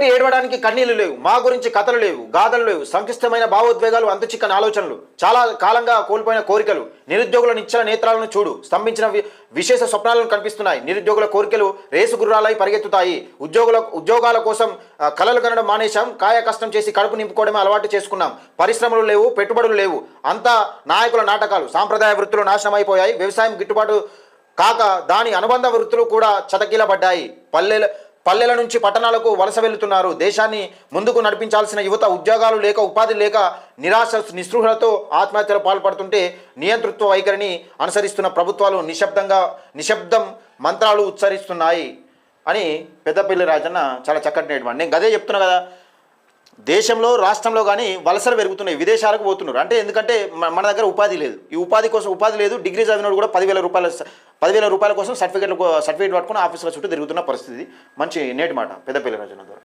పెట్టి ఏడవడానికి కన్నీళ్లు లేవు, మా గురించి కథలు లేవు, గాథలు లేవు, సంక్లిష్టమైన భావోద్వేగాలు, అంతుచిక్కని ఆలోచనలు, చాలా కాలంగా కోల్పోయిన కోరికలు, నిరుద్యోగుల నిశ్చల నేత్రాలను చూడు, స్తంభించిన విశేష స్వప్నాలను కనిపిస్తున్నాయి. నిరుద్యోగుల కోరికలు రేసు గుర్రాలై పరిగెత్తుతాయి. ఉద్యోగాల కోసం కలలు కనడం మానేశాం. కాయ కష్టం చేసి కడుపు నింపుకోవడమే అలవాటు చేసుకున్నాం. పరిశ్రమలు లేవు, పెట్టుబడులు లేవు, అంతా నాయకుల నాటకాలు. సాంప్రదాయ వృత్తులు నాశనం అయిపోయాయి. వ్యవసాయం గిట్టుబాటు కాక దాని అనుబంధ వృత్తులు కూడా చతకీలబడ్డాయి. పల్లెల నుంచి పట్టణాలకు వలస వెళ్తున్నారు. దేశాన్ని ముందుకు నడిపించాల్సిన యువత ఉద్యోగాలు లేక, ఉపాధి లేక, నిరాశ నిస్పృహలతో ఆత్మహత్యలు పాల్పడుతుంటే నియంతృత్వ వైఖరిని అనుసరిస్తున్న ప్రభుత్వాలు నిశ్శబ్దం మంత్రాలు ఉచ్చరిస్తున్నాయి అని పెద్దపల్లి రాజన్న చాలా చక్కటి నేర్చుకోండి. నేను గదే చెప్తున్నా కదా, దేశంలో రాష్ట్రంలో కానీ వలసలు పెరుగుతున్నాయి, విదేశాలకు పోతున్నారు. అంటే ఎందుకంటే మన దగ్గర ఉపాధి లేదు. ఈ ఉపాధి లేదు. డిగ్రీ చదివినోడు కూడా 10,000 రూపాయల కోసం సర్టిఫికేట్ పట్టుకుని ఆఫీసుల చుట్టూ తిరుగుతున్న పరిస్థితి. మంచి నేటి మాట పెద్దపల్లి రాజన్న ద్వారా.